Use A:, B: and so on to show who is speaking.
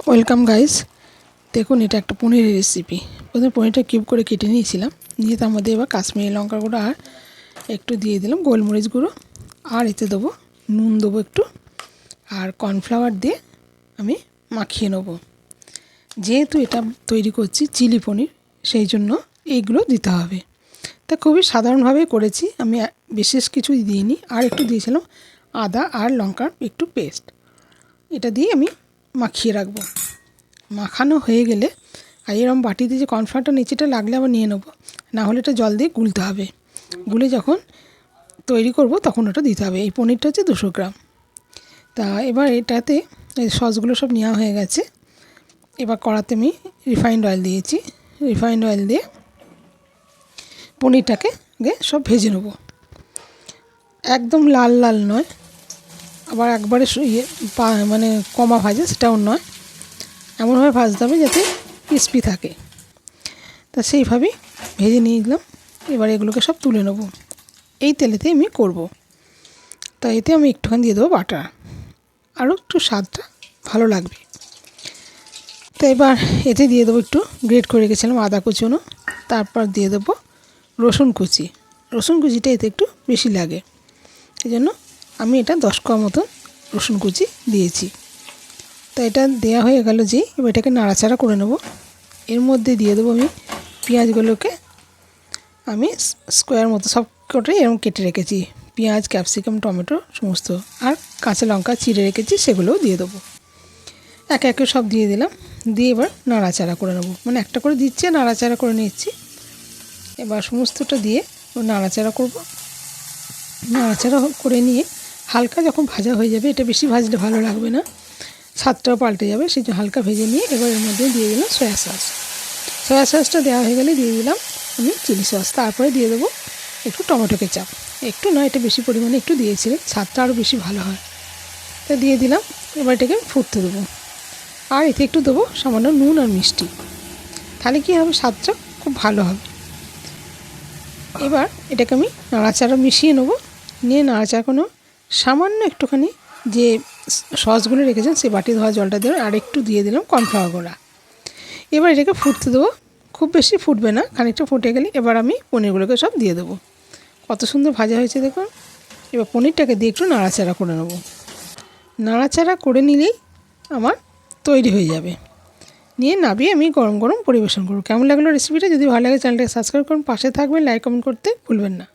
A: Welcome guys. দেখুন এটা একটা পনিরের রেসিপি। প্রথমে পনিরটা কিউব করে কেটে নিয়েছিলাম, নিয়ে তার মধ্যে এবার কাশ্মীরি লঙ্কা গুঁড়ো আর একটু দিয়ে দিলাম গোলমরিচ গুঁড়ো, আর এতে দেবো নুন, দেবো একটু, আর কর্নফ্লাওয়ার দিয়ে আমি মাখিয়ে নেবো। যেহেতু এটা তৈরি করছি চিলি পনির, সেই জন্য এইগুলো দিতে হবে। তা খুবই সাধারণভাবে করেছি আমি, বিশেষ কিছু দিইনি। আর একটু দিয়েছিলাম আদা আর লঙ্কার একটু পেস্ট, এটা দিয়ে আমি মাখিয়ে রাখবো। মাখানো হয়ে গেলে আর এরকম বাটিতে যে কর্নফ্লাওয়ারটা নিচেটা লাগলে আবার নিয়ে নেবো, না হলে এটা জল দিয়ে গুলতে হবে। গুলে যখন তৈরি করব তখন ওটা দিতে হবে। এই পনিরটা হচ্ছে 200 গ্রাম। তা এবার এটাতে এই সসগুলো সব নেওয়া হয়ে গেছে। এবার কড়াতে আমি রিফাইন্ড অয়েল দিয়েছি। রিফাইন্ড অয়েল দিয়ে পনিরটাকে আগে সব ভেজে নেবো। একদম লাল লাল নয়, আবার একবারে মানে কমা ভাজে সেটাও নয়, এমনভাবে ভাজতে হবে যাতে ক্রিস্পি থাকে। তা সেইভাবেই ভেজে নিয়ে নিলাম। এবার এগুলোকে সব তুলে নেব। এই তেলেতে আমি করব। তা এতে আমি একটুখানি দিয়ে দেবো বাটার, আরও একটু স্বাদটা ভালো লাগবে। তো এবার এতে দিয়ে দেবো একটু গ্রেট করে রেখেছিলাম আদা কুচনো, তারপর দিয়ে দেবো রসুন কুচি। রসুন কুচিটা এতে একটু বেশি লাগে, এই জন্য আমি এটা 10 কোয়া মতন রসুন কুচি দিয়েছি। তো এটা দেওয়া হয়ে গেল, যে এবার এটাকে নাড়াচাড়া করে নেব। এর মধ্যে দিয়ে দেবো আমি পেঁয়াজগুলোকে, আমি স্কোয়ার মতো সব কটাই এরকম কেটে রেখেছি। পেঁয়াজ, ক্যাপসিকাম, টমেটো সমস্ত, আর কাঁচা লঙ্কা চিড়ে রেখেছি, সেগুলোও দিয়ে দেবো। একে একে সব দিয়ে দিলাম, দিয়ে এবার নাড়াচাড়া করে নেবো। মানে একটা করে দিচ্ছি, নাড়াচাড়া করে নিচ্ছি। এবার সমস্তটা দিয়ে নাড়াচাড়া করব। নাড়াচাড়া করে নিয়ে হালকা যখন ভাজা হয়ে যাবে, এটা বেশি ভাজলে ভালো লাগবে না, স্বাদটাও পাল্টে যাবে, সেই জন্য হালকা ভেজে নিয়ে এবার এর মধ্যে দিয়ে দিলাম সয়া সস। সয়া সসটা দেওয়া হয়ে গেলে দিয়ে দিলাম আমি চিলি সস। তারপরে দিয়ে দেবো একটু টমেটো কেচাপ, একটু না, এটা বেশি পরিমাণে একটু দিয়েছিলেন, স্বাদটা আরও বেশি ভালো হয়। তা দিয়ে দিলাম। এবার এটাকে ফুটতে দেবো, আর এতে একটু দেবো সামান্য নুন আর মিষ্টি, তাহলে কী হবে, স্বাদটা খুব ভালো হবে। এবার এটাকে আমি নাড়াচাড়া মিশিয়ে নেবো। নিয়ে নাড়াচাড়া কোনো সামান্য একটুখানি যে সসগুলো রেখেছেন সেই বাটি ধোয়া জলটা দিয়ে আর একটু দিয়ে দিলাম কর্নফ্লাওয়ার গুঁড়া। এবার এটাকে ফুটতে দেবো, খুব বেশি ফুটবে না, খানিকটা ফুটে গেলে এবার আমি পনিরগুলোকে সব দিয়ে দেবো। কত সুন্দর ভাজা হয়েছে দেখুন। এবার পনিরটাকে দিয়ে একটু নাড়াচাড়া করে নেব। নাড়াচাড়া করে নিলেই আমার তৈরি হয়ে যাবে। নিয়ে নামিয়ে আমি গরম গরম পরিবেশন করব। কেমন লাগলো রেসিপিটা? যদি ভালো লাগে চ্যানেলটাকে সাবস্ক্রাইব করুন, পাশে থাকবেন, লাইক কমেন্ট করতে ভুলবেন না।